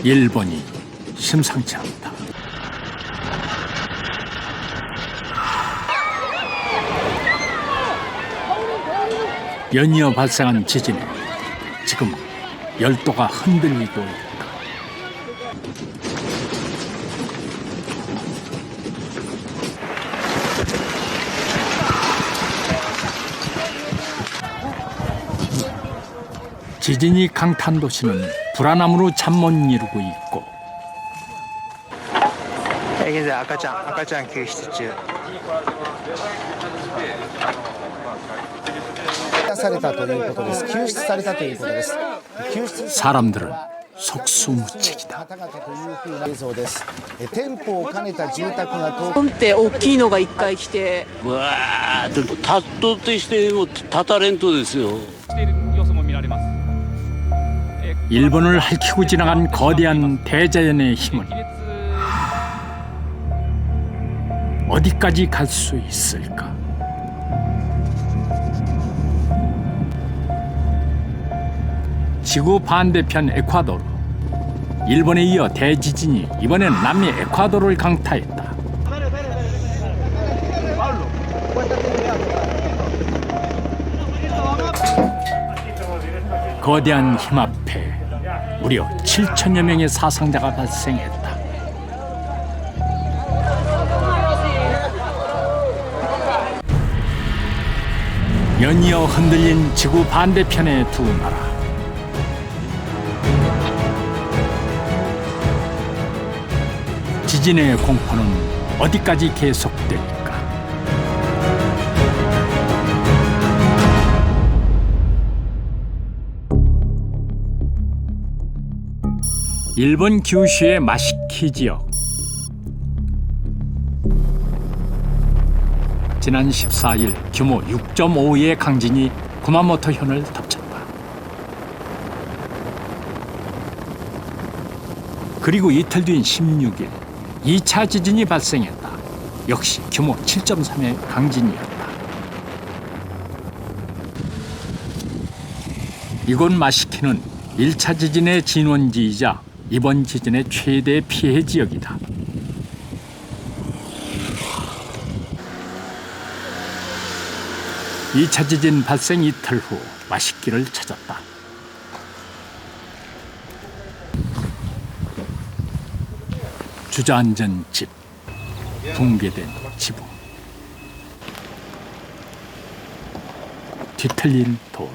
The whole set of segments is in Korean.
일본이 심상치 않다. 연이어 발생한 지진에 지금 열도가 흔들리고 있다. 지진이 강타한 도시는 불안함으로 잠 못 이루고 있고 現在赤ちゃん救出中。されたということです。救出されたということです。救出 사람들은 속수무책이다. 方々というふうな映像です。店舗を兼ねた住宅が倒ポンって大きいのが一回来て、わーっと立っとってしても立たれんとですよ。 일본을 핥히고 지나간 거대한 대자연의 힘은 어디까지 갈 수 있을까? 지구 반대편 에콰도르. 일본에 이어 대지진이 이번엔 남미 에콰도르를 강타했다. 거대한 힘 앞에 무려 7천여 명의 사상자가 발생했다. 연이어 흔들린 지구 반대편의 두 나라. 지진의 공포는 어디까지 계속될까? 일본 규슈의 마시키 지역. 지난 14일 규모 6.5의 강진이 구마모토 현을 덮쳤다. 그리고 이틀 뒤인 16일 2차 지진이 발생했다. 역시 규모 7.3의 강진이었다. 이곳 마시키는 1차 지진의 진원지이자 이번 지진의 최대 피해 지역이다. 이 차 지진 발생 이틀 후 마시키를 찾았다. 주저앉은 집, 붕괴된 지붕, 뒤틀린 도로.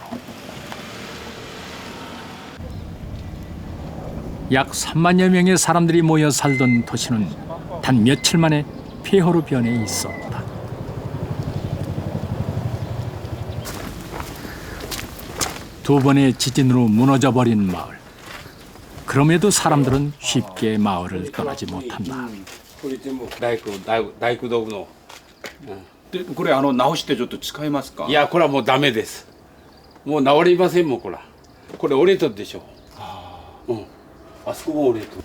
약 3만여 명의 사람들이 모여 살던 도시는 단 며칠 만에 폐허로 변해 있었다. 두 번의 지진으로 무너져버린 마을. 그럼에도 사람들은 쉽게 마을을 떠나지 못한다. これ全部大工道具の。でこれ直してちょっと使いますか。いやこれはもうダメです。もう治りませんもんこれ。これ折れとるでしょ。うん。あそこも折れとる。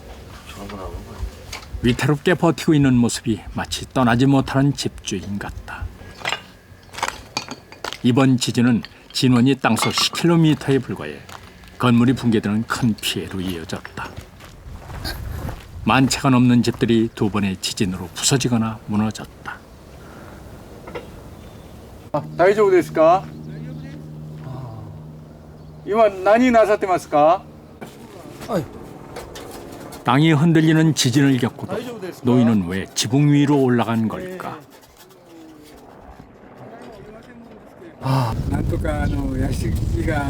위태롭게 버티고 있는 모습이 마치 떠나지 못하는 집주인 같다. 이번 지진은 진원이 땅속 10km에 불과해 건물이 붕괴되는 큰 피해로 이어졌다. 만 채가 넘는 집들이 두 번의 지진으로 부서지거나 무너졌다. 大丈夫ですか？今何なさってますか？ 땅이 흔들리는 지진을 겪고도 노인은 왜 지붕 위로 올라간 걸까? なんとか屋敷が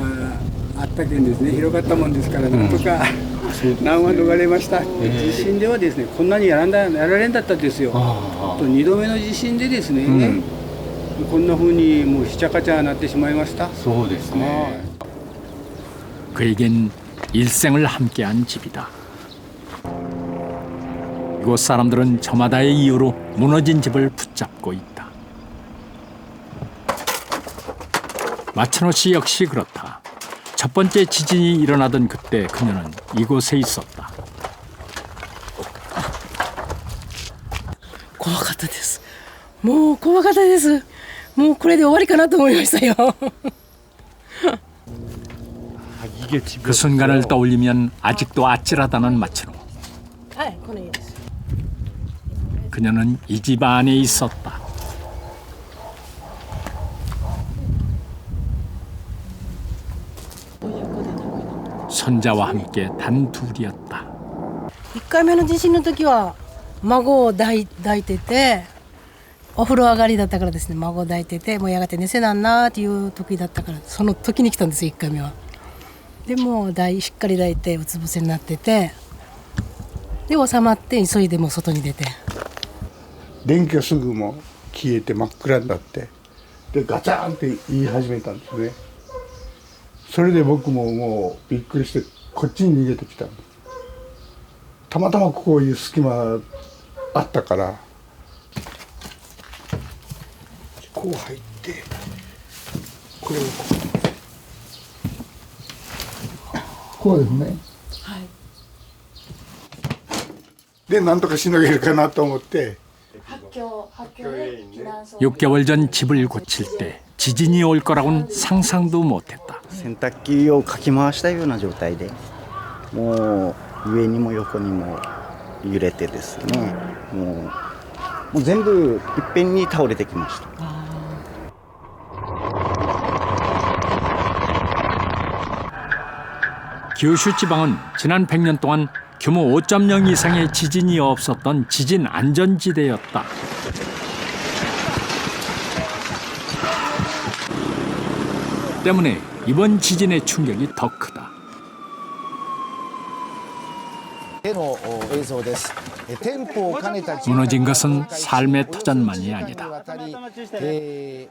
あったけんですね、広がったもんですからなんとか難は逃れました。地震ではですね、こんなにやられんだったんですよ。と2度目の地震でですね、こんな風にもうひちゃかちゃなってしまいました。そうですね。 그에겐 일생을 함께한 집이다. 이곳 사람들은 저마다의 이유로 무너진 집을 붙잡고 있다. 마츠노 씨 역시 그렇다. 첫 번째 지진이 일어나던 그때 그녀는 이곳에 있었다. 怖かったです。もう怖かったです。もうこれで終わりかなと思いましたよ。그 순간을 떠올리면 아직도 아찔하다는 마치노. はいこの家です 그녀는 이 집 안에 있었다. 손자와 함께 단둘이었다. 1回目の地震の時は孫を抱いててお風呂上がりだったからですね孫を抱いててもうやがて寝せなんなっていう時だったからその時に来たんですよ1回目は。でもうしっかり抱いてうつ伏せになっててで収まって急いでもう外に出て電気がすぐもう消えて真っ暗になってでガチャンって言い始めたんですね。それで僕ももうびっくりしてこっちに逃げてきた。たまたまこういう隙間あったからこう入ってこれをこうですね。でなんとかしのげるかなと思って 6개월 전 집을 고칠 때 지진이 올 거라고는 상상도 못했다. 洗濯機をかき回したような状態でもう上にも横にも揺れてですねもう全部いっぺんに倒れてきました。 규슈 지방은 지난 100년 동안 규모 5.0 이상의 지진이 없었던 지진 안전지대였다. 때문에 이번 지진의 충격이 더 크다. 絵の映像です。店舗を兼ねた 무너진 것은 삶의 터전만이 아니다.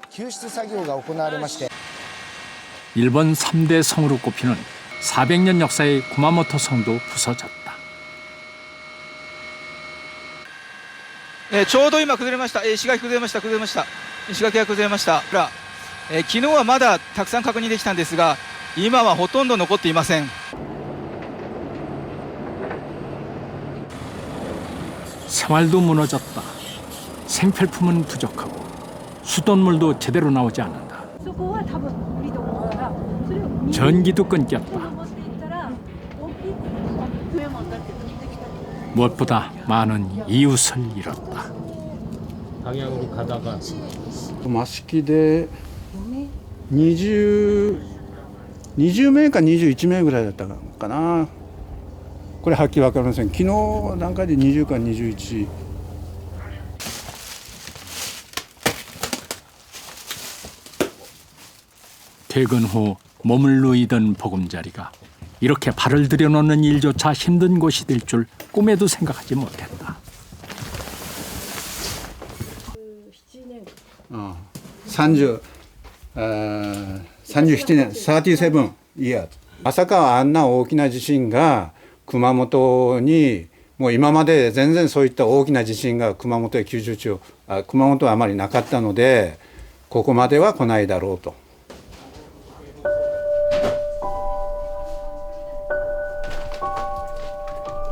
救出作業が行われまして 일본 3대 성으로 꼽히는 400년 역사의 구마모토 성도 부서졌다. ちょうど今崩れました。石垣崩れました。石垣が崩れました。昨日はまだたくさん確認できたんですが、今はほとんど残っていません。 생활도 무너졌다. 생필품은 부족하고 수돗물도 제대로 나오지 않는다. 전기도 끊겼다. 무엇보다 많은 이웃을 잃었다. 방향으로 가다가 マスキで20名か21名ぐらいだったかな。これはっきり分かりません。昨日段階で20か21。 퇴근 후 몸을 누이던 보금자리가 이렇게 발을 들여놓는 일조차 힘든 곳이 될 줄 꿈에도 생각하지 못했다. 37年37イヤー。まさかあんな大きな地震が熊本にもう今まで全然そういった大きな地震が熊本や九州地方熊本はあまりなかったのでここまでは来ないだろうと。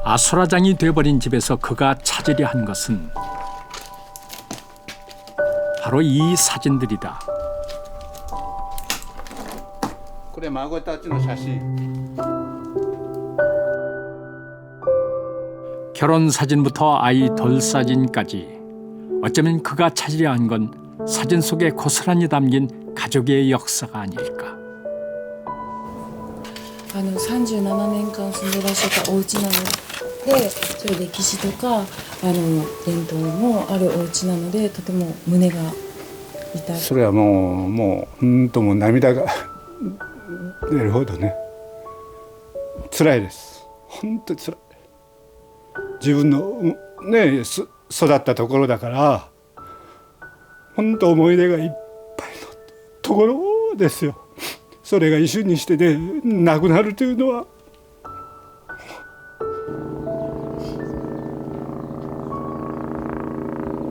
아수라장이 돼버린 집에서 그가 찾으려 한 것은 바로 이 사진들이다. これ孫たちの写真。 결혼 사진부터 아이 돌사진까지 어쩌면 그가 찾으려 한 건 사진 속에 고스란히 담긴 가족의 역사가 아닐까. 37年間住んでらっしゃったお家なので、そういう歴史とか伝統もあるお家なのでとても胸が痛い。それはもう本当もう涙が出るほどね辛いです。本当に辛い。自分のね育ったところだから本当思い出がいっぱいのところですよ。それが一瞬にしてねなくなるというのは。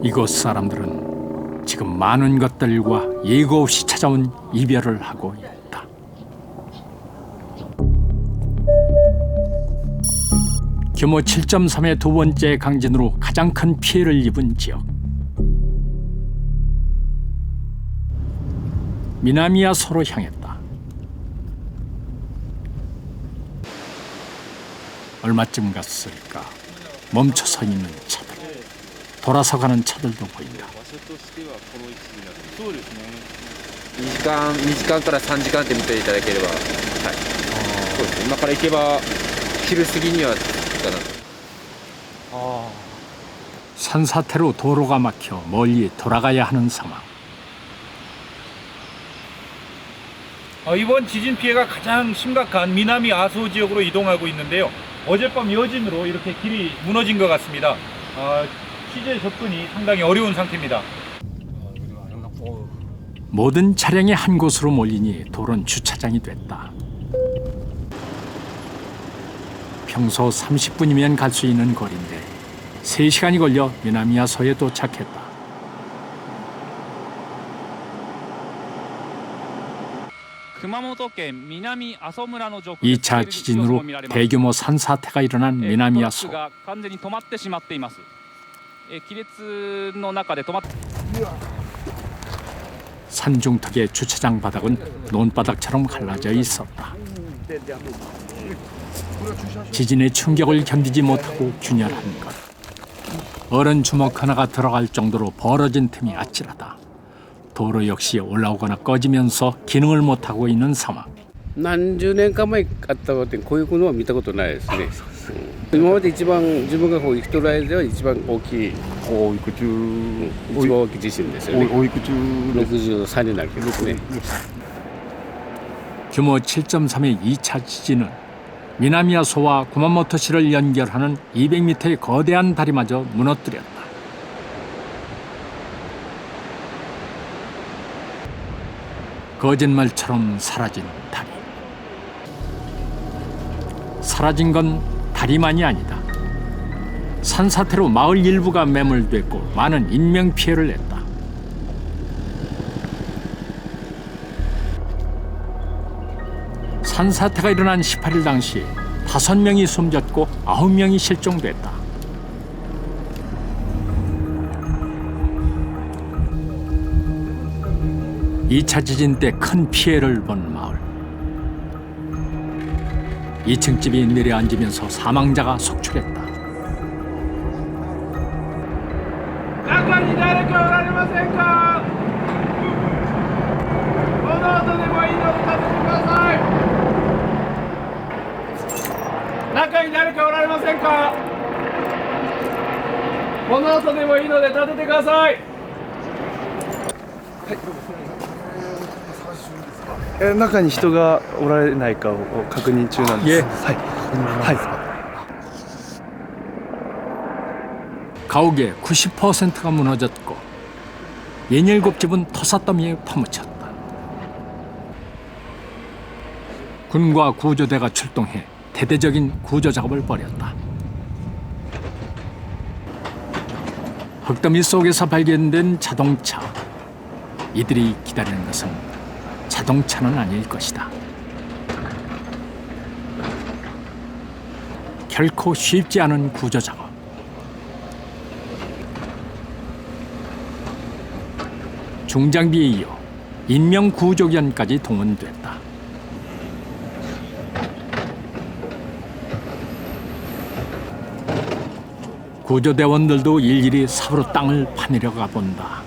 이곳 사람들은 지금 많은 것들과 예고 없이 찾아온 이별을 하고 있다. 규모 7.3의 두 번째 강진으로 가장 큰 피해를 입은 지역. 미나미야소로 향했다. 얼마쯤 갔을까? 멈춰 서 있는 차들, 돌아서 가는 차들도 보인다. 2時間から3時間って見ていただければ、はい、そうですね。今から行けば昼過ぎには着くかなと。 산사태로 도로가 막혀 멀리 돌아가야 하는 상황. 이번 지진 피해가 가장 심각한 미나미 아소 지역으로 이동하고 있는데요. 어젯밤 여진으로 이렇게 길이 무너진 것 같습니다. 취재 접근이 상당히 어려운 상태입니다. 모든 차량이 한 곳으로 몰리니 도로는 주차장이 됐다. 평소 30분이면 갈 수 있는 거리인데 3시간이 걸려 미나미아소에 도착했다. 이 차 지진으로 대규모 산사태가 일어난 미나미아소. 산중턱의 주차장 바닥은 논바닥처럼 갈라져 있었다. 지진의 충격을 견디지 못하고 균열한 것. 어른 주먹 하나가 들어갈 정도로 벌어진 틈이 아찔하다. 도로 역시 올라오거나 꺼지면서 기능을 못하고 있는 상황. 何十年か前あったことこういうのは見たことないですね。今まで一番自分がこう生きとる間では一番大きい一番大きい地震ですよね。おいくつ63になるけどですね。 규모 7.3의 2차 지진은 미나미아소와 구마모토시를 연결하는 200m의 거대한 다리마저 무너뜨렸다. 거짓말처럼 사라진 다리. 사라진 건 다리만이 아니다. 산사태로 마을 일부가 매몰됐고 많은 인명피해를 냈다. 산사태가 일어난 18일 당시 5명이 숨졌고 9명이 실종됐다. 이 차 지진 때 큰 피해를 본 마을. 2층 집이 내려앉으면서 사망자가 속출했다. 中に誰かおられませんか？この後でもいいので立ててください。中に誰かおられませんか？この後でもいいので立ててください。中に人がおられないかを確認中なんです。가옥의 90%가 무너졌고 67집은 토사더미에 파묻혔다. 군과 구조대가 출동해 대대적인 구조 작업을 벌였다. 흙더미 속에서 발견된 자동차. 이들이 기다리는 것은 자동차는 아닐 것이다. 결코 쉽지 않은 구조 작업. 중장비에 이어 인명구조견까지 동원됐다. 구조대원들도 일일이 삽으로 땅을 파내려가 본다.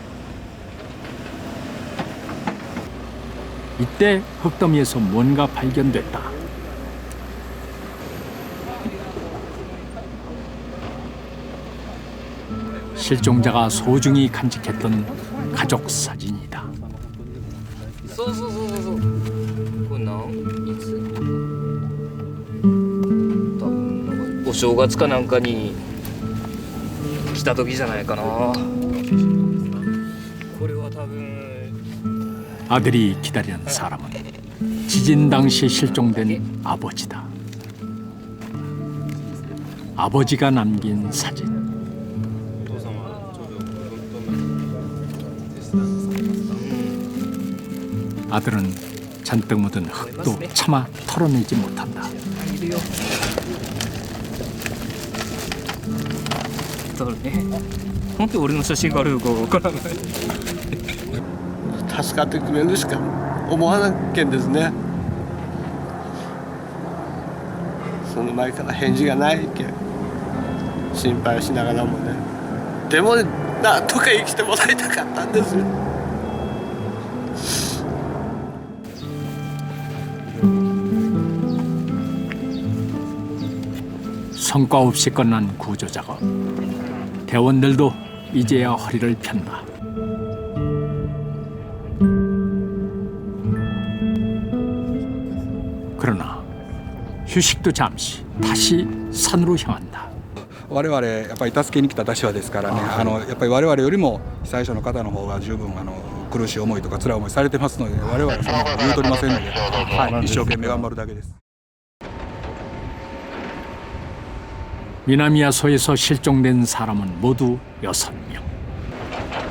이때 흙더미에서 뭔가 발견됐다. 실종자가 소중히 간직했던 가족 사진이다. そうそうそうそうそう。これいつ？多分なんかお正月かなんかに来た時じゃないかな。これは多分 아들이 기다리는 사람은 지진 당시 실종된 아버지다. 아버지가 남긴 사진. 아들은 잔뜩 묻은 흙도 차마 털어내지 못한다. だからね、なんで俺の写真があるのかわからない。助かってくれるしか思わなきゃですね。そその前から返事がないけん心配しながらもね、でもなんとか生きてもらいたかったんですよ。 성과 없이 끝난 구조 작업. 대원들도 이제야 허리를 편다. 그러나 휴식도 잠시 다시 산으로 향한다. 我々やっぱり助けに来た出しはですからね、やっぱり我々よりも被災者の方の方が十分苦しい思いとか辛い思いされてますので、我々はそんなこと言うとりませんので、一生懸命頑張るだけです。 미나미야소에서 실종된 사람은 모두 6명.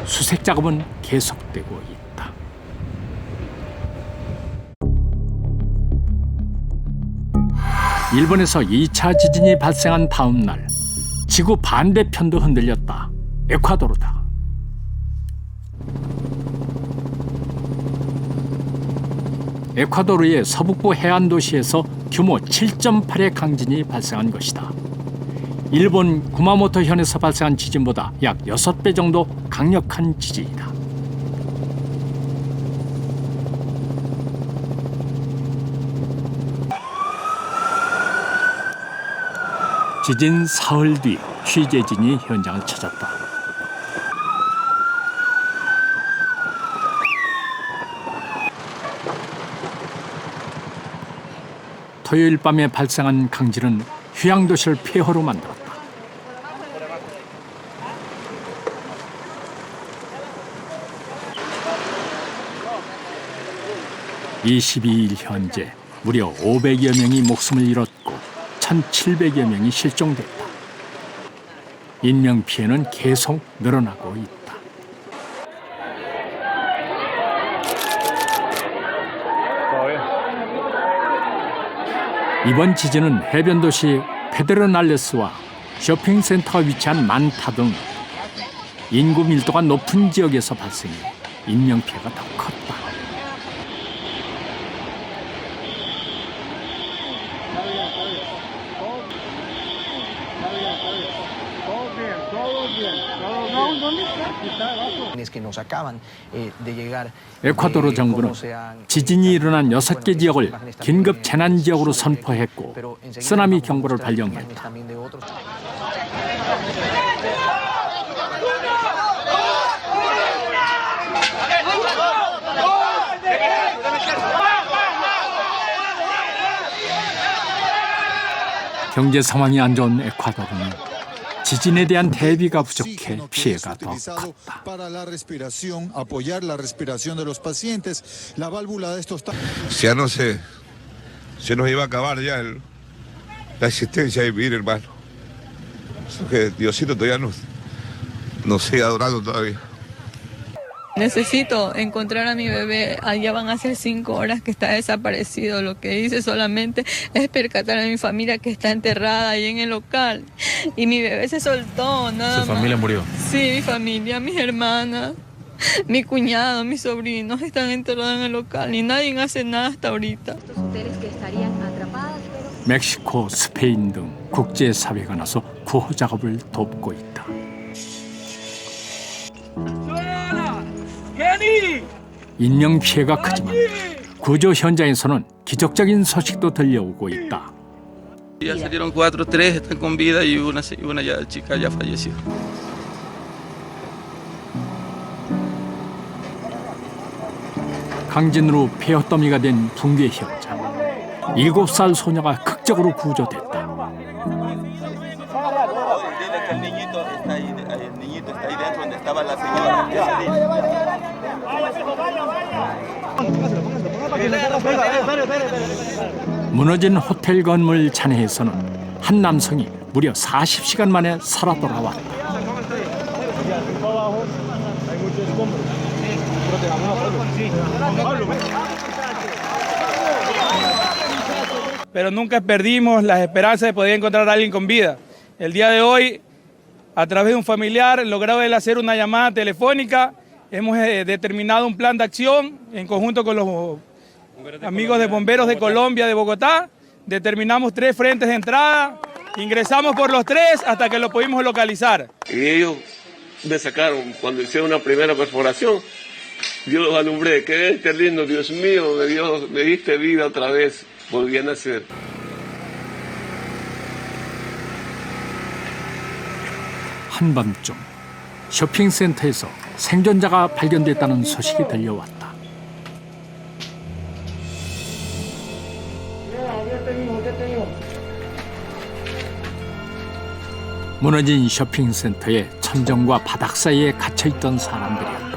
수색 작업은 계속되고 있다. 일본에서 2차 지진이 발생한 다음 날 지구 반대편도 흔들렸다. 에콰도르다. 에콰도르의 서북부 해안 도시에서 규모 7.8의 강진이 발생한 것이다. 일본 구마모토 현에서 발생한 지진보다 약 6배 정도 강력한 지진이다. 지진 사흘 뒤 취재진이 현장을 찾았다. 토요일 밤에 발생한 강진은 휴양도시를 폐허로 만들었다. (22일) 현재 무려 500여 명이 목숨을 잃었고 1,700여 명이 실종됐다. 인명피해는 계속 늘어나고 있다. 이번 지진은 해변 도시 페데르날레스와 쇼핑센터가 위치한 만타 등 인구 밀도가 높은 지역에서 발생해 인명피해가 더 컸다. 에콰도르 정부는 지진이 일어난 6개 지역을 긴급 재난 지역으로 선포했고 쓰나미 경보를 발령했다. 경제 상황이 안 좋은 에콰도르는 지진에 대한 대비가 부족해 피해가 더 컸다. Ya no sé, se nos iba a acabar ya la existencia de vivir, hermano. Que Diosito todavía nos sigue adorando todavía. Necesito encontrar a mi bebé. Allá van a ser 5 horas que está desaparecido. Lo que hice solamente es percatar a mi familia que está enterrada ahí en el local. Y mi bebé se soltó, nada más. ¿Su familia murió? Sí, mi familia, mis hermanas, mi cuñado, mis sobrinos están enterrados en el local y nadie hace nada hasta ahorita. 멕시코, 스페인 등 국제사회가 나서 구호 작업을 돕고 있다. 인명피해가 크지만 구조 현장에서는 기적적인 소식도 들려오고 있다. Ya salieron 4, 3 están con vida y una chica ya falleció. 강진으로 폐허 더미가 된 붕괴 현장. 7살 소녀가 극적으로 구조됐다. 무너진 호텔 건물 잔해에서는 한 남성이 무려 40시간 만에 살아 돌아왔다. Pero nunca perdimos la esperanza de poder encontrar a alguien con vida. El día de hoy, a través de un familiar, logrado el hacer una llamada telefónica, hemos determinado un plan de acción en conjunto con los amigos de Bomberos de Colombia, de Bogotá, determinamos 3 frentes de entrada, ingresamos por los 3 hasta que lo pudimos localizar. Y ellos me sacaron cuando hicieron una primera perforación. Yo los alumbré, qué lindo, Dios mío, me diste vida otra vez, volví a nacer. 한밤중 쇼핑센터에서 생존자가 발견됐다는 소식이 들려왔다. 무너진 쇼핑센터의 천정과 바닥 사이에 갇혀있던 사람들이었다.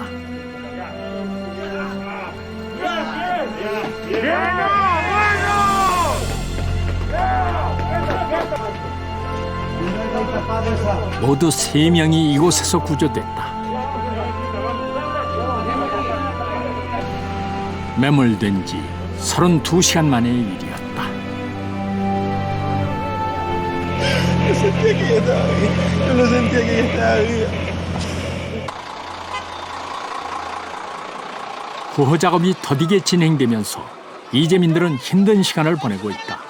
모두 3명이 이곳에서 구조됐다. 매몰된 지 32시간 만의 일이었다. 구호 작업이 더디게 진행되면서 이재민들은 힘든 시간을 보내고 있다.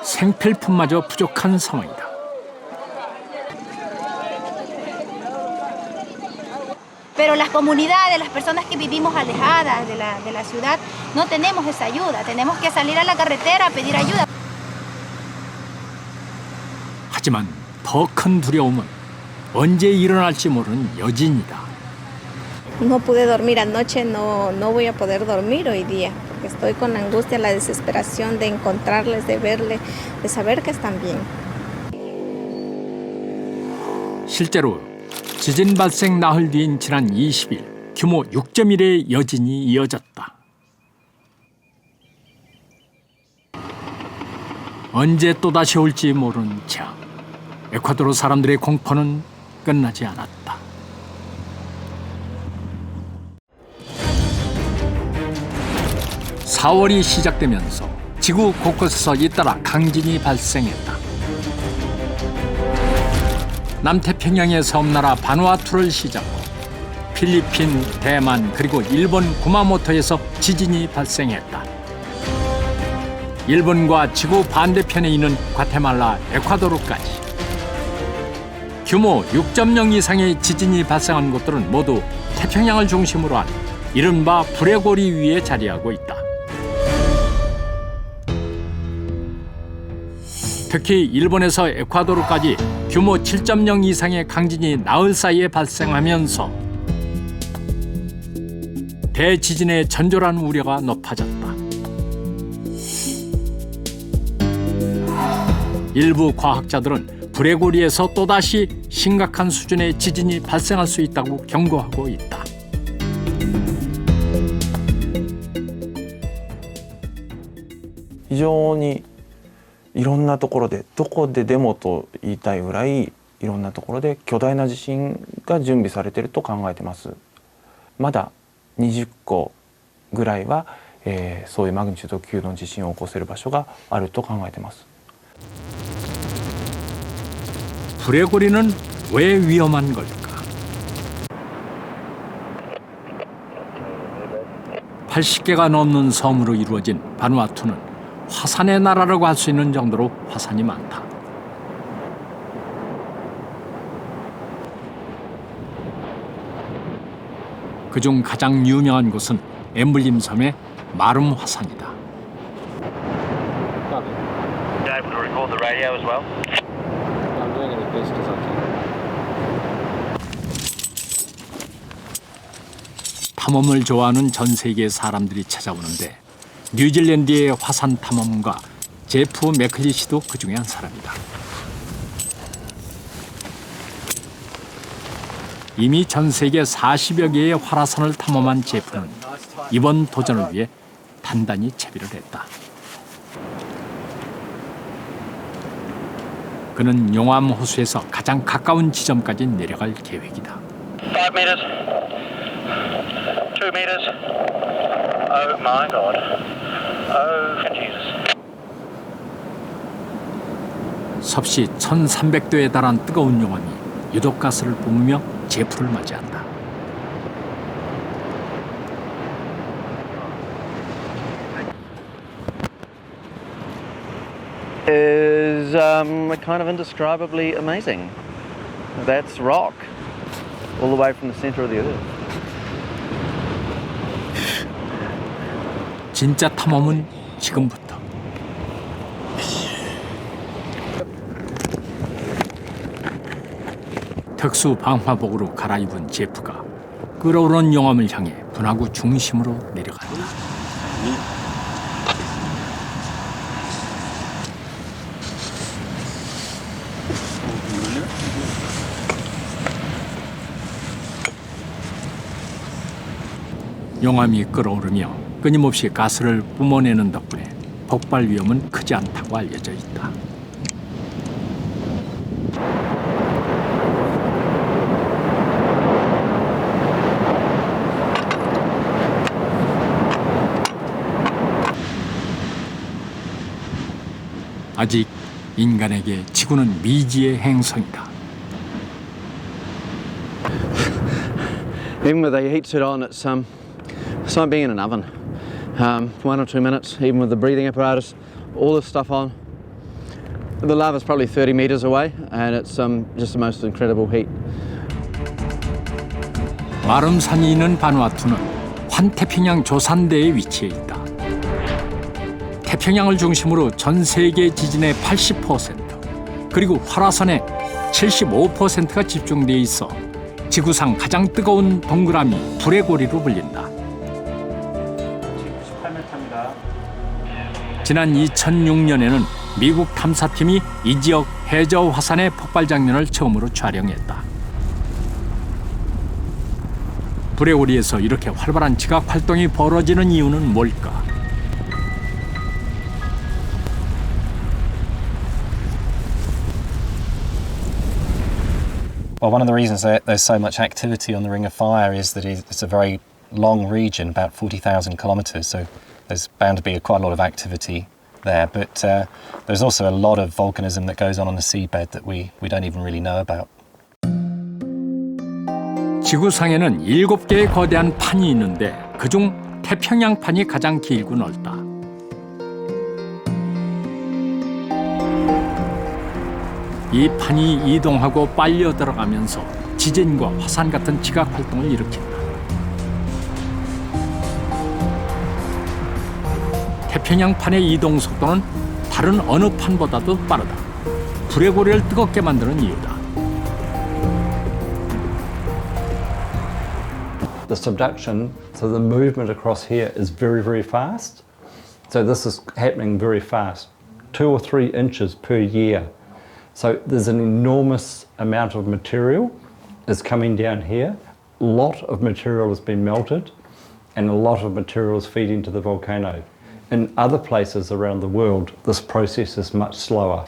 생필품마저 부족한 상황이다. Pero las comunidades, las personas que vivimos alejadas de la ciudad, no tenemos esa ayuda. Tenemos que salir a la carretera a pedir ayuda. 하지만 더 큰 두려움은 언제 일어날지 모르는 여진이다. No pude dormir anoche, no voy a poder dormir hoy día. Porque estoy con la angustia, la desesperación de encontrarles, de verles, de saber que están bien. 실제로 지진 발생 나흘 뒤인 지난 20일 규모 6.1의 여진이 이어졌다. 언제 또다시 올지 모르는 재앙. 에콰도르 사람들의 공포는 끝나지 않았다. (4월이) 시작되면서 지구 곳곳에서 잇따라 강진이 발생했다. 남태평양의 섬나라 바누아투를 시작으로 필리핀, 대만 그리고 일본 구마모토에서 지진이 발생했다. 일본과 지구 반대편에 있는 과테말라, 에콰도르까지 규모 6.0 이상의 지진이 발생한 곳들은 모두 태평양을 중심으로 한 이른바 불의 고리 위에 자리하고 있다. 특히 일본에서 에콰도르까지 규모 7.0 이상의 강진이 나흘 사이에 발생하면서 대지진의 전조라는 우려가 높아졌다. 일부 과학자들은 불의 고리에서 또다시 심각한 수준의 지진이 발생할 수 있다고 경고하고 있다.非常にいろんなところでどこででもと言いたいぐらいいろんなところで巨大な地震が準備されていると考えています。まだ20個ぐらいは、そういうマグニチュード9の地震を起こせる場所があると考えています。 불의 고리는 왜 위험한 걸까? 80개가 넘는 섬으로 이루어진 바누아투는 화산의 나라라고 할 수 있는 정도로 화산이 많다. 그중 가장 유명한 곳은 엠블림 섬의 마름 화산이다. 탐험을 좋아하는 전 세계 사람들이 찾아오는데 뉴질랜드의 화산 탐험가 제프 맥클리시도 그 중에 한 사람이다. 이미 전 세계 40여 개의 활화산을 탐험한 제프는 이번 도전을 위해 단단히 채비를 했다. 그는 용암 호수에서 가장 가까운 지점까지 내려갈 계획이다. 5 meters. 2 meters. Oh my God. Oh Jesus. 섭씨 1300도에 달한 뜨거운 용암이 유독가스를 뿜으며 제프를 맞이한다. is kind of indescribably amazing. That's rock, all the way from the center of the earth. 진짜 탐험은 지금부터. 특수 방화복으로 갈아입은 제프가 끓어오르는 용암을 향해 분화구 중심으로 내려간다. 용암이 끓어오르며 끊임없이 가스를 뿜어내는 덕분에 폭발 위험은 크지 않다고 알려져 있다. 아직 인간에게 지구는 미지의 행성이다. Even with the heat suit on, it's like being in an oven. 1 or 2 minutes, even with the breathing apparatus, all this stuff on. The lava's probably 30 meters away, and it's just the most incredible heat. 마름산이 있는 바누아투는 환태평양 조산대에 위치해 있다. 태평양을 중심으로 전 세계 지진의 80% 그리고 활화산의 75%가 집중돼 있어 지구상 가장 뜨거운 동그라미 불의 고리로 불린다. 지난 2006년에는 미국 탐사팀이 이 지역 해저 화산의 폭발 장면을 처음으로 촬영했다. 불의 고리에서 이렇게 활발한 지각 활동이 벌어지는 이유는 뭘까? Well, one of the reasons that there's so much activity on the Ring of Fire is that it's a very long region, about 40,000 kilometres, so there's bound to be quite a lot of activity there. But there's also a lot of volcanism that goes on the seabed that we don't even really know about. 지구상에는 7개의 거대한 판이 있는데 그중 태평양판이 가장 길고 넓다. 이 판이 이동하고 빨려 들어가면서 지진과 화산 같은 지각 활동을 일으킨다. 태평양판의 이동 속도는 다른 어느 판보다도 빠르다. 불의 고리를 뜨겁게 만드는 이유다. The subduction, so the movement across here is very, very fast. So this is happening very fast, 2 or 3 inches per year. So there's an enormous amount of material is coming down here. A lot of material has been melted and a lot of material is feeding to the volcano. In other places around the world, this process is much slower.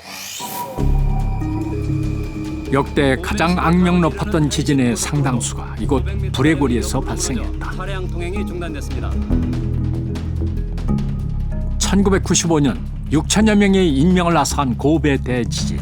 역대 가장 악명 높았던 지진의 상당수가 이곳 불의 고리에서 발생했다. 차량 통행이 중단됐습니다. 1995년 6천여 명의 인명을 앗아간 고베 대지진.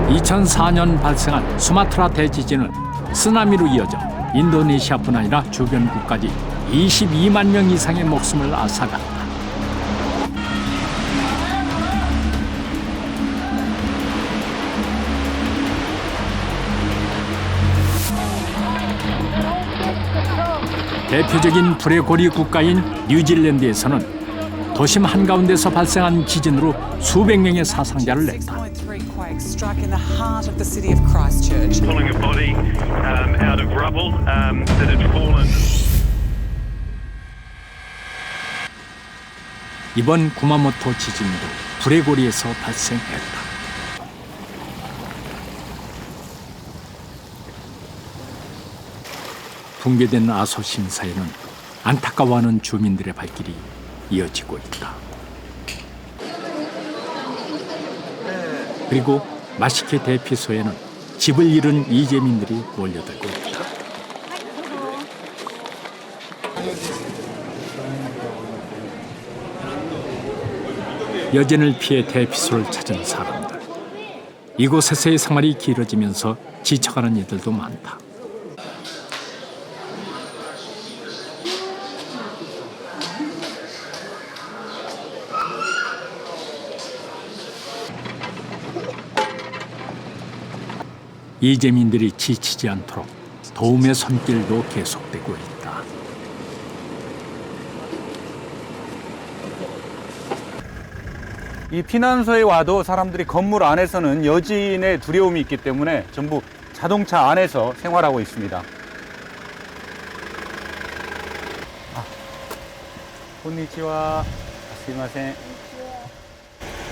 (2004년) 발생한 수마트라 대지진은 쓰나미로 이어져 인도네시아뿐 아니라 주변국까지 22만 명 이상의 목숨을 앗아갔다. 대표적인 불의 고리 국가인 뉴질랜드에서는 도심 한가운데서 발생한 지진으로 수백 명의 사상자를 냈다. Struck in the heart of the city of Christchurch. Pulling a body out of rubble that had fallen. 이번 구마모토 지진도 불의 고리에서 발생했다. 붕괴된 아소 심사에는 안타까워하는 주민들의 발길이 이어지고 있다. 그리고 마시케 대피소에는 집을 잃은 이재민들이 몰려들고 있다. 여진을 피해 대피소를 찾은 사람들. 이곳에서의 생활이 길어지면서 지쳐가는 이들도 많다. 이재민들이 지치지 않도록 도움의 손길도 계속되고 있다. 이 피난소에 와도 사람들이 건물 안에서는 여진의 두려움이 있기 때문에 전부 자동차 안에서 생활하고 있습니다. konnichiwa. すいません.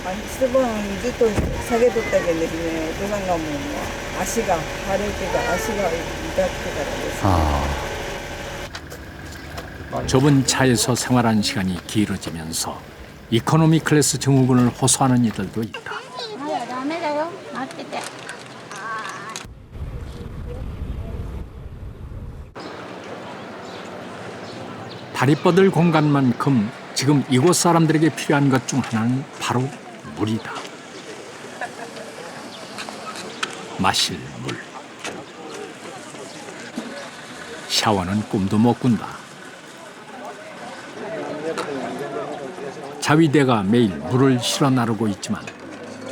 一晩ずっと下げとったけどね、お父さんがもう足が腫れてから足が痛くてからですね。 좁은 차에서 생활한 시간이 길어지면서 이코노미 클래스 증후군을 호소하는 이들도 있다. 다리 뻗을 공간만큼 지금 이곳 사람들에게 필요한 것 중 하나는 바로 물이다. 마실 물. 샤워는 꿈도 못 꾼다. 자위대가 매일 물을 실어 나르고 있지만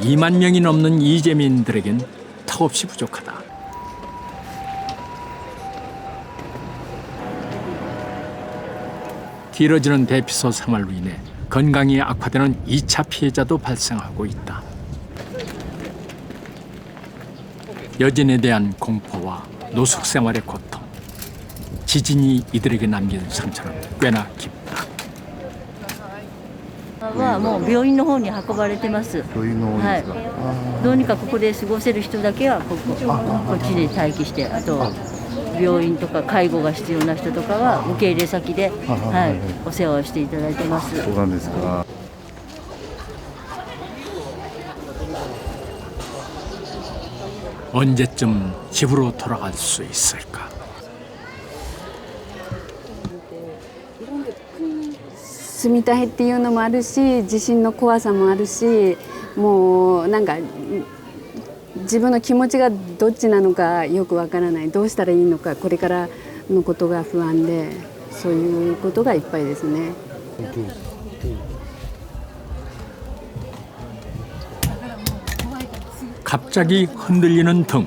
2만 명이 넘는 이재민들에겐 턱없이 부족하다. 길어지는 대피소 생활로 인해 건강이 악화되는 2차 피해자도 발생하고 있다. 여진에 대한 공포와 노숙 생활의 고통, 지진이 이들에게 남긴 상처는 꽤나 깊다. はもう病院の方に運ばれてます。はい。どうにかここで過ごせる人だけはこっちで待機して、あと病院とか介護が必要な人とかは受け入れ先で、はい、お世話をしていただいてます。そうなんですか。 언제쯤 집으로 돌아갈 수 있을까?住みたいっていうのもあるし、地震の怖さもあるし、もうなんか自分の気持ちがどっちなのかよくわからない、どうしたらいいのか、これからのことが不安で、そういうことがいっぱいですね。 갑자기 흔들리는 등.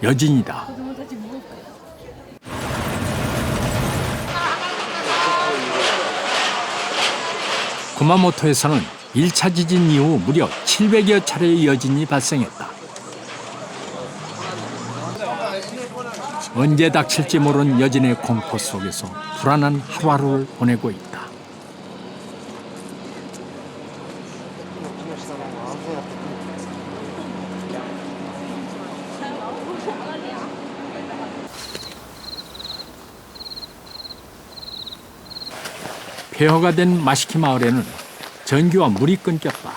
여진이다. 구마모토에서는 1차 지진 이후 무려 700여 차례의 여진이 발생했다. 언제 닥칠지 모르는 여진의 공포 속에서 불안한 하루하루를 보내고 있다. 폐허가 된 마시키 마을에는 전기와 물이 끊겼다.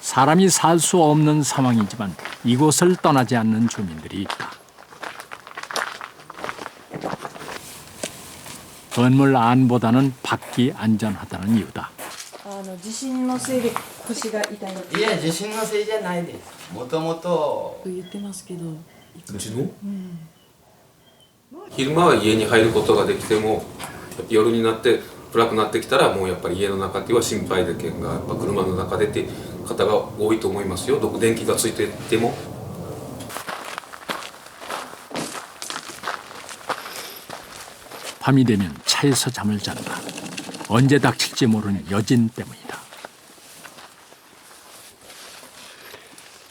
사람이 살 수 없는 상황이지만 이곳을 떠나지 않는 주민들이 있다. 건물 안보다는 밖이 안전하다는 이유다. 地震のせいで腰が痛いの。いや、地震のせいじゃないです。もともと。言ってますけど。うちの？昼間は家に入ることができても、夜になって暗くなってきたらもうやっぱり家の中っていうのは心配でけんが、やっぱ車の中でって方が多いと思いますよ。電気がついてても。 밤이 되면 차에서 잠을 잔다. 언제 닥칠지 모르는 여진 때문이다.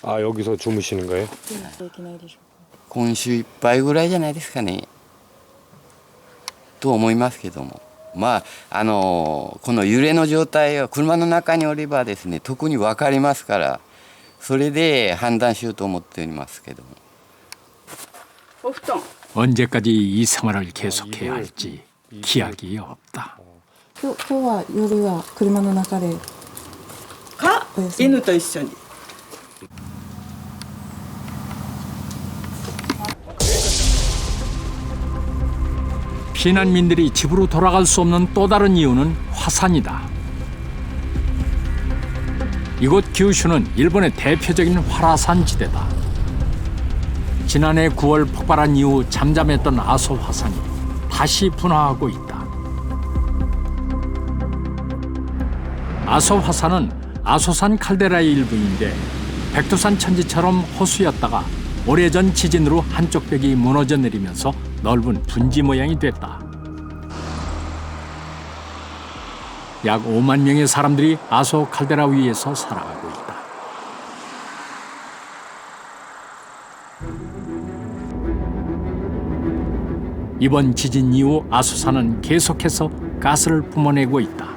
아, 여기서 주무시는 거예요? 今週いっぱいぐらいじゃないですかね。と思いますけども。まあ、この揺れの状態は車の中におればですね、特に分かりますから、それで判断しようと思っておりますけども。 언제까지 이 생활을 계속해야 할지 기약이 없다. 今日は夜は車の中でか犬と一緒に。 피난민들이 집으로 돌아갈 수 없는 또 다른 이유는 화산이다. 이곳 규슈는 일본의 대표적인 활화산 지대다. 지난해 9월 폭발한 이후 잠잠했던 아소 화산이 다시 분화하고 있다. 아소 화산은 아소산 칼데라의 일부인데 백두산 천지처럼 호수였다가 오래전 지진으로 한쪽 벽이 무너져 내리면서 넓은 분지 모양이 됐다. 약 5만 명의 사람들이 아소 칼데라 위에서 살아가고 있다. 이번 지진 이후 아소산은 계속해서 가스를 뿜어내고 있다.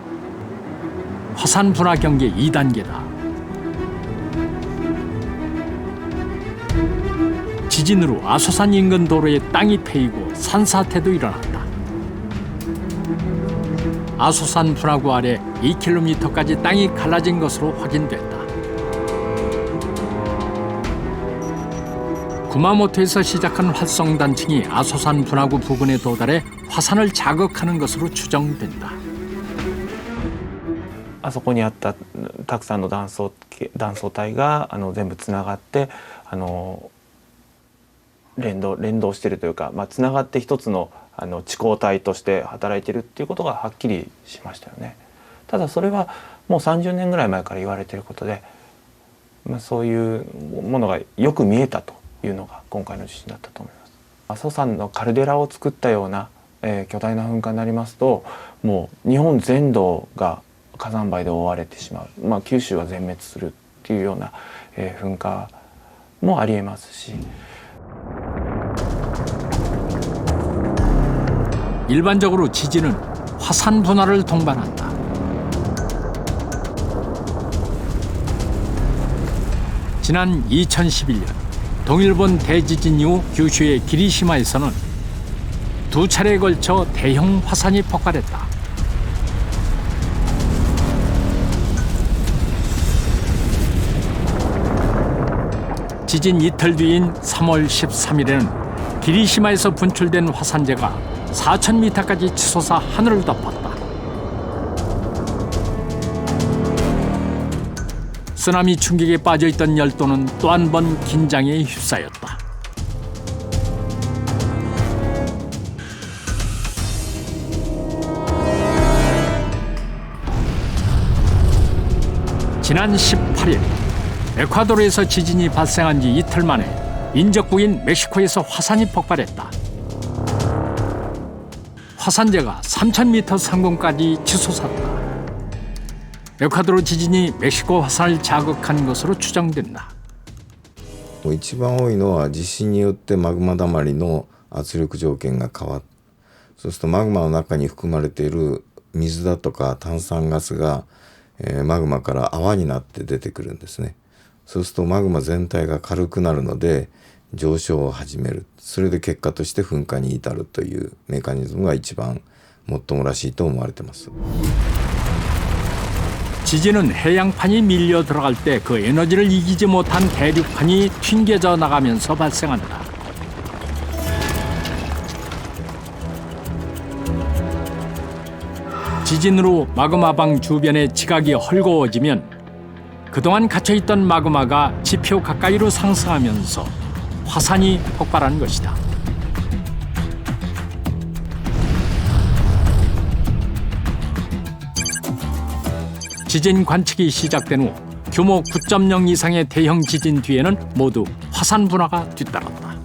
화산 분화 경계 2단계다. 지진으로 아소산 인근 도로에 땅이 패이고 산사태도 일어났다. 아소산 분화구 아래 2km까지 땅이 갈라진 것으로 확인됐다. 구마모토에서 시작한 활성단층이 아소산 분화구 부근에 도달해 화산을 자극하는 것으로 추정된다. あそこにあったたくさんの断層帯が全部つながって連動しているというか、つながって一つの地溝体として働いているっていうことがはっきりしましたよね。ただそれはもう30年ぐらい前から言われていることで、そういうものがよく見えたというのが今回の地震だったと思います。阿蘇山のカルデラを作ったような、巨大な噴火になりますと、もう日本全土が火山灰で覆われてしまう、九州が全滅するっていうような、噴火もありえますし。 일반적으로 지진은 화산 분화를 동반한다. 지난 2011년 동일본 대지진 이후 규슈의 기리시마에서는 두 차례에 걸쳐 대형 화산이 폭발했다. 지진 이틀 뒤인 3월 13일에는 기리시마에서 분출된 화산재가 4,000m까지 치솟아 하늘을 덮었다. 쓰나미 충격에 빠져있던 열도는 또 한 번 긴장에 휩싸였다. 지난 18일 에콰도르에서 지진이 발생한 지 이틀 만에 인접국인 멕시코에서 화산이 폭발했다. 화산재가 3,000m 상공까지 치솟았다. 에콰도르 지진이 멕시코 화산을 자극한 것으로 추정된다. 一番多いのは地震によってマグマだまりの圧力条件が変わる。そうするとマグマの中に含まれている水だとか炭酸ガスが、マグマから泡になって出てくるんですね。そうするとマグマ全体が軽くなるので上昇を始める。それで結果として噴火に至るというメカニズムが一番もっともらしいと思われています。 지진은 해양판이 밀려 들어갈 때 그 에너지를 이기지 못한 대륙판이 튕겨져 나가면서 발생한다. 지진으로 마그마방 주변의 지각이 헐거워지면 그동안 갇혀있던 마그마가 지표 가까이로 상승하면서 화산이 폭발한 것이다. 지진 관측이 시작된 후 규모 9.0 이상의 대형 지진 뒤에는 모두 화산 분화가 뒤따랐다.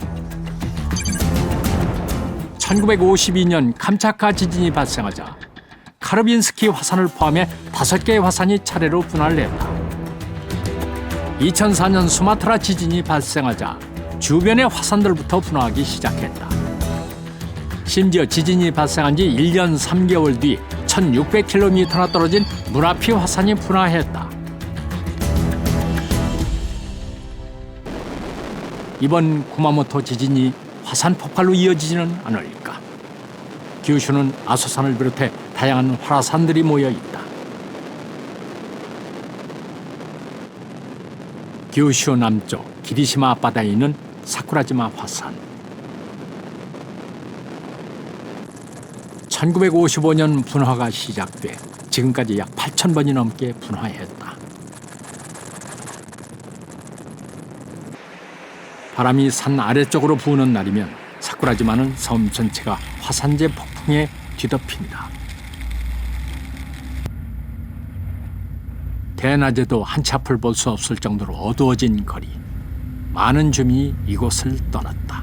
1952년 캄차카 지진이 발생하자 카르빈스키 화산을 포함해 5개의 화산이 차례로 분화를 했다. 2004년 수마트라 지진이 발생하자 주변의 화산들부터 분화하기 시작했다. 심지어 지진이 발생한 지 1년 3개월 뒤 1,600km나 떨어진 무라피 화산이 분화했다. 이번 구마모토 지진이 화산 폭발로 이어지지는 않을까. 규슈는 아소산을 비롯해 다양한 활화산들이 모여 있다. 규슈 남쪽 기리시마 앞바다에 있는 사쿠라지마 화산. 1955년 분화가 시작돼 지금까지 약 8,000번이 넘게 분화했다. 바람이 산 아래쪽으로 부는 날이면 사쿠라지마는 섬 전체가 화산재 폭풍에 뒤덮입니다. 대낮에도 한치 앞을 볼 수 없을 정도로 어두워진 거리. 많은 주민이 이곳을 떠났다.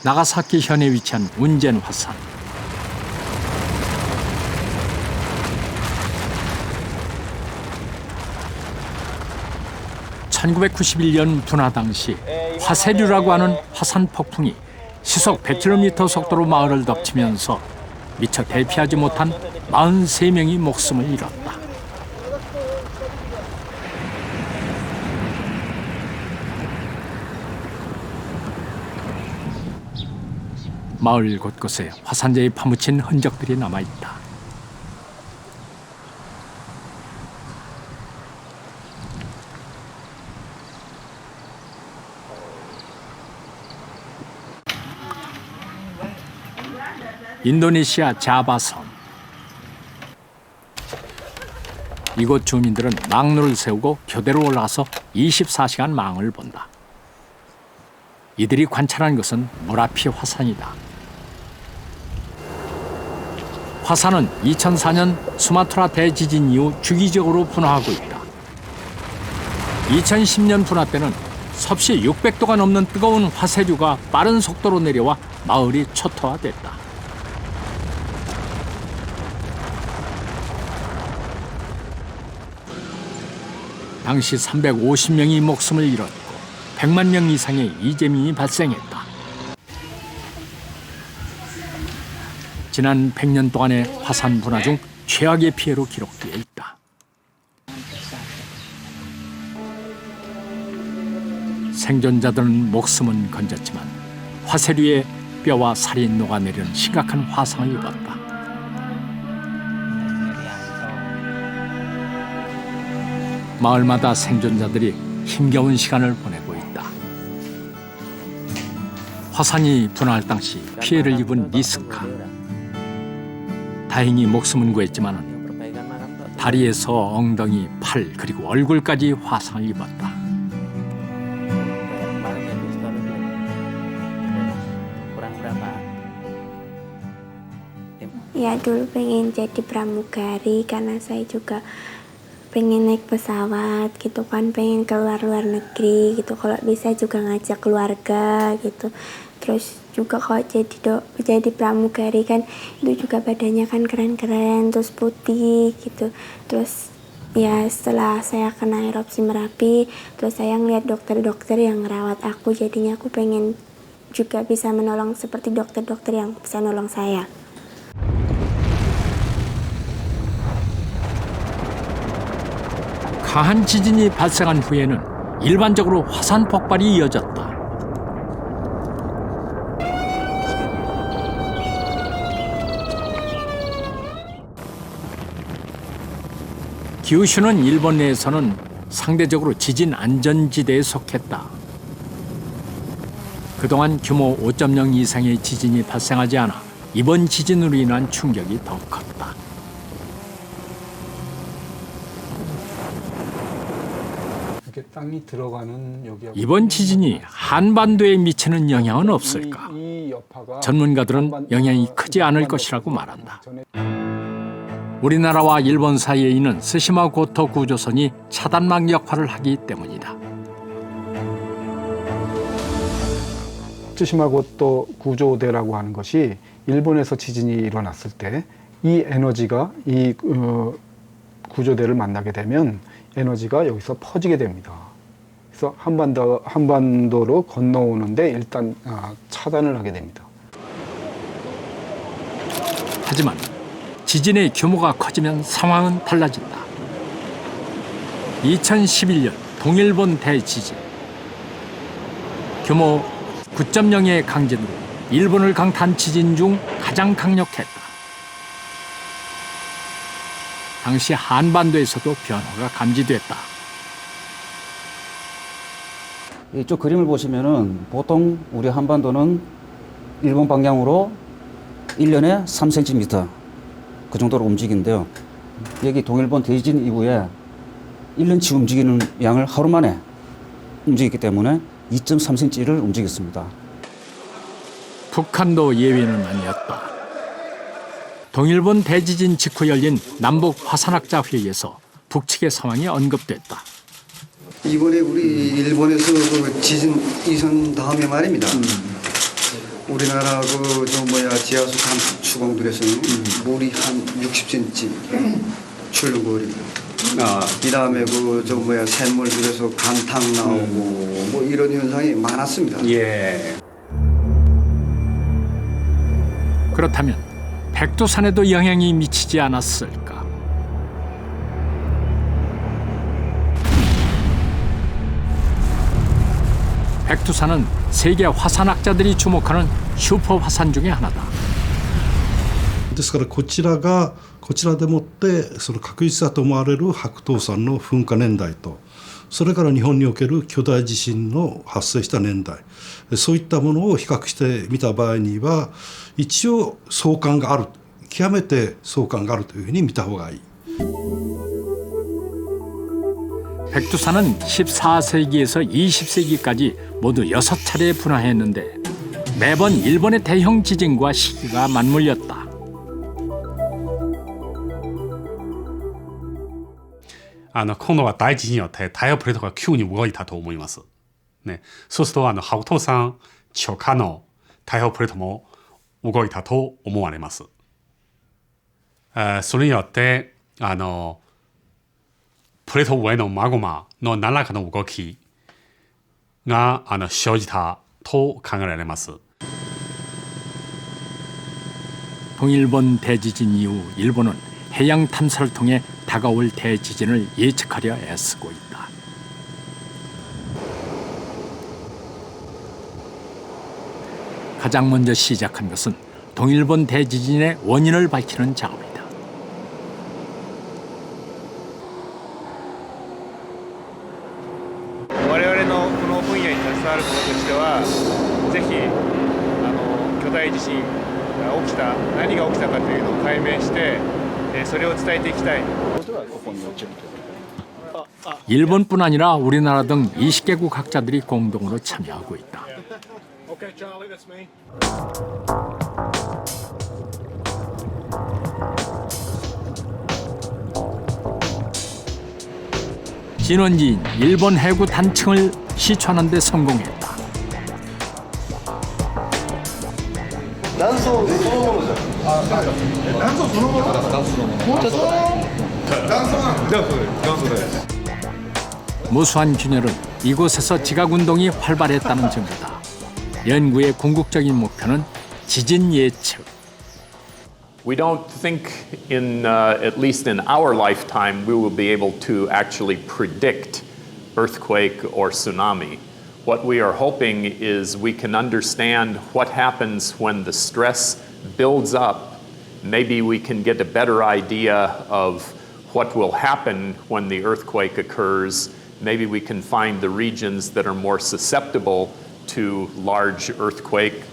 나가사키 현에 위치한 운젠 화산. (1991년) 분화 당시 화세류라고 하는 화산 폭풍이 시속 100km 속도로 마을을 덮치면서 미처 대피하지 못한 43명이 목숨을 잃었다. 마을 곳곳에 화산재에 파묻힌 흔적들이 남아있다. 인도네시아 자바섬. 이곳 주민들은 망루를 세우고 교대로 올라가서 24시간 망을 본다. 이들이 관찰한 것은 무라피 화산이다. 화산은 2004년 수마트라 대지진 이후 주기적으로 분화하고 있다. 2010년 분화 때는 섭씨 600도가 넘는 뜨거운 화세류가 빠른 속도로 내려와 마을이 초토화됐다. 당시 350명이 목숨을 잃었고 100만 명 이상의 이재민이 발생했다. 지난 100년 동안의 화산 분화 중 최악의 피해로 기록되어 있다. 생존자들은 목숨은 건졌지만 화세류에 뼈와 살이 녹아내리는 심각한 화상을 입었다. 마을마다 생존자들이 힘겨운 시간을 보내고 있다. 화산이 분화할 당시 피해를 입은 리스카. 다행히 목숨은 구했지만 다리에서 엉덩이, 팔 그리고 얼굴까지 화상을 입었다. Ya dulu pengen jadi pramugari karena saya juga pengen naik pesawat gitu kan, pengen keluar luar negeri gitu, kalau bisa juga ngajak keluarga gitu. Terus juga kalau jadi pramugari kan itu juga badannya kan keren-keren, terus putih gitu. Terus ya setelah saya kena erupsi Merapi, terus saya ngeliat dokter-dokter yang ngerawat aku, jadinya aku pengen juga bisa menolong seperti dokter-dokter yang bisa nolong saya. 강한 지진이 발생한 후에는 일반적으로 화산 폭발이 이어졌다. 규슈는 일본 내에서는 상대적으로 지진 안전지대에 속했다. 그동안 규모 5.0 이상의 지진이 발생하지 않아 이번 지진으로 인한 충격이 더 컸다. 땅이 들어가는 이번 지진이 한반도에 미치는 영향은 없을까? 전문가들은 영향이 크지 않을 것이라고 말한다. 우리나라와 일본 사이에 있는 스시마 고토 구조선이 차단막 역할을 하기 때문이다. 스시마 고토 구조대라고 하는 것이 일본에서 지진이 일어났을 때 이 에너지가 이 구조대를 만나게 되면 에너지가 여기서 퍼지게 됩니다. 그래서 한반도로 건너오는데 일단 차단을 하게 됩니다. 하지만 지진의 규모가 커지면 상황은 달라진다. 2011년 동일본 대지진. 규모 9.0의 강진으로 일본을 강타한 지진 중 가장 강력했다. 당시 한반도에서도 변화가 감지됐다. 이쪽 그림을 보시면은 보통 우리 한반도는 일본 방향으로 1년에 3cm, 그 정도로 움직이는데요. 여기 동일본 대지진 이후에 1년치 움직이는 양을 하루 만에 움직였기 때문에 2.3cm를 움직였습니다. 북한도 예외는 아니었다. 동일본 대지진 직후 열린 남북 화산학자 회의에서 북측의 상황이 언급됐다. 이번에 우리 일본에서 그 지진 이선 다음에 말입니다. 우리나라 지하수 추공들에서는 물이 한 60cm 출렁거리고, 이 다음에 샘물들에서 강탕 나오고 뭐 이런 현상이 많았습니다. 예. 그렇다면 백두산에도 영향이 미치지 않았을까? 백두산은 세계 화산학자들이 주목하는 슈퍼 화산 중에 하나다. ですからこちらでもってその確実だと思われる白頭山の噴火年代と、それから日本における巨大地震の発生した年代、そういったものを比較してみた場合には一応相関がある、極めて相関があるというふうに見た方がいい。 백두산은 14세기에서 20세기까지 모두 6차례 분화했는데 매번 일본의 대형 지진과 시기가 맞물렸다. 今度は大地震によって太陽プレートが急に動いたと思います。ね、そうすると白頭山直下の太陽プレートも動いたと思われます。それによってプレート上のマグマの何らかの動きが生じたと考えられます。 동일본 대지진 이후 일본은 해양 탐사를 통해 다가올 대지진을 예측하려 애쓰고 있다. 가장 먼저 시작한 것은 동일본 대지진의 원인을 밝히는 작업이다. 일본뿐 아니라 우리나라 등 20개국 학자들이 공동으로 참여하고 있다. 진원지인 일본 해구 단층을 시추하는 데 성공했다. 무수한 균열은 이곳에서 지각운동이 활발했다는 증거다. 연구의 궁극적인 목표는 지진 예측. We don't think at least in our lifetime, we will be able to actually predict earthquake or tsunami. What we are hoping is we can understand what happens when the stress builds up. Maybe we can get a better idea of what will happen when the earthquake occurs. Maybe we can find the regions that are more susceptible to large earthquake.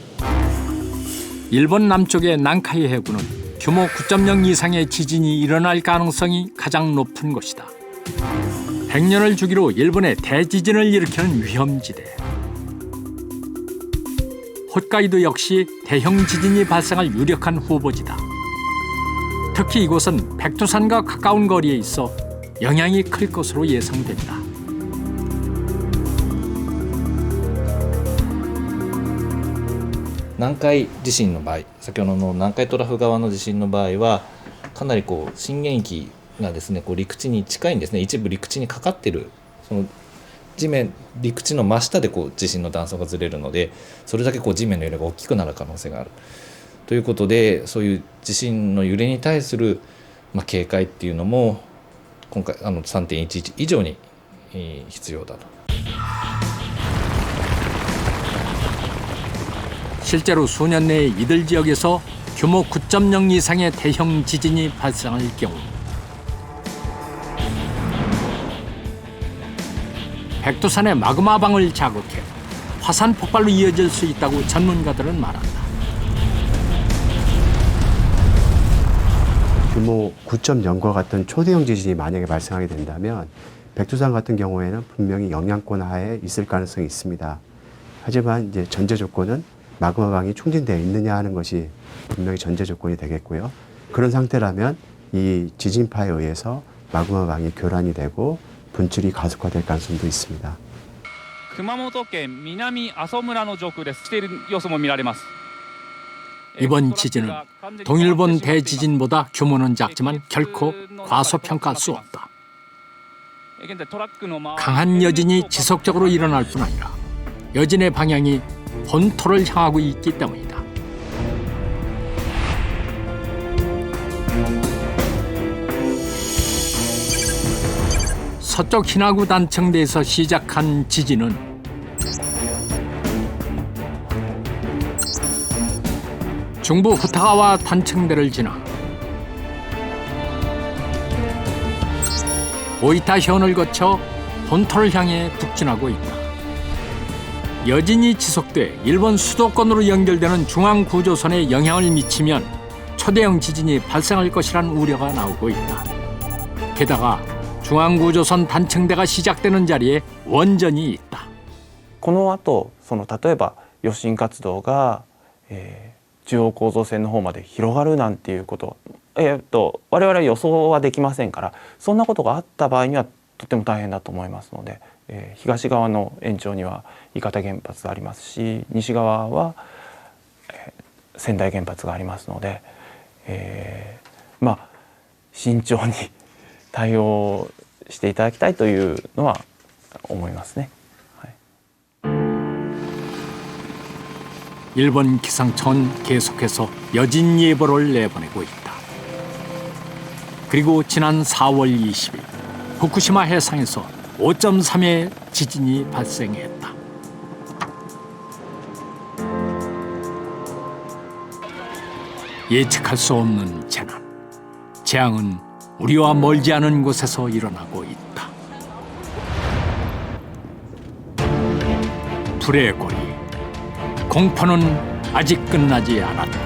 일본 남쪽의 난카이 해구는 규모 9.0 이상의 지진이 일어날 가능성이 가장 높은 곳이다. 100년을 주기로 일본의 대지진을 일으키는 위험지대. 홋카이도 역시 대형 지진이 발생할 유력한 후보지다. 특히 이곳은 백두산과 가까운 거리에 있어 영향이 클 것으로 예상된다.南海地震の場合、先ほどの南海トラフ側の地震の場合はかなり震源域がですね陸地に近いんですね。一部陸地にかかっているその陸地の真下で地震の断層がずれるので、それだけ地面の揺れが大きくなる可能性があるということで、そういう地震の揺れに対する警戒っていうのも今回3.11以上に必要だと。 실제로 수년 내에 이들 지역에서 규모 9.0 이상의 대형 지진이 발생할 경우 백두산의 마그마방을 자극해 화산 폭발로 이어질 수 있다고 전문가들은 말한다. 규모 9.0과 같은 초대형 지진이 만약에 발생하게 된다면 백두산 같은 경우에는 분명히 영향권 하에 있을 가능성이 있습니다. 하지만 이제 전제 조건은 마그마강이 충진되어 있느냐 하는 것이 분명히 전제 조건이 되겠고요. 그런 상태라면 이 지진파에 의해서 마그마강이 교란이 되고 분출이 가속화될 가능성도 있습니다. 熊本県南阿蘇村の上空ですしている様子も見られます。 이번 지진은 동일본 대지진보다 규모는 작지만 결코 과소평가할 수 없다. 강한 여진이 지속적으로 일어날 뿐 아니라 여진의 방향이 본토를 향하고 있기 때문이다. 서쪽 히나구 단층대에서 시작한 지진은 중부 후타가와 단층대를 지나 오이타 현을 거쳐 본토를 향해 북진하고 있다. 여진이 지속돼 일본 수도권으로 연결되는 중앙구조선에 영향을 미치면 초대형 지진이 발생할 것이라는 우려가 나오고 있다. 게다가 중앙구조선 단층대가 시작되는 자리에 원전이 있다. この後例えば余震活動が、中央構造線の方まで広がるなんていうこと、我々は予想はできませんから、そんなことがあった場合にはとても大変だと思いますので、東側の延長には伊方原発がありますし、西側は、仙台原発がありますので、まあ慎重に対応していただきたいというのは思いますね。 일본 기상청은 계속해서 여진 예보를 내보내고 있다. 그리고 지난 4월 20일 후쿠시마 해상에서 5.3의 지진이 발생했다. 예측할 수 없는 재난. 재앙은 우리와 멀지 않은 곳에서 일어나고 있다. 불의 고리. 공포는 아직 끝나지 않았다.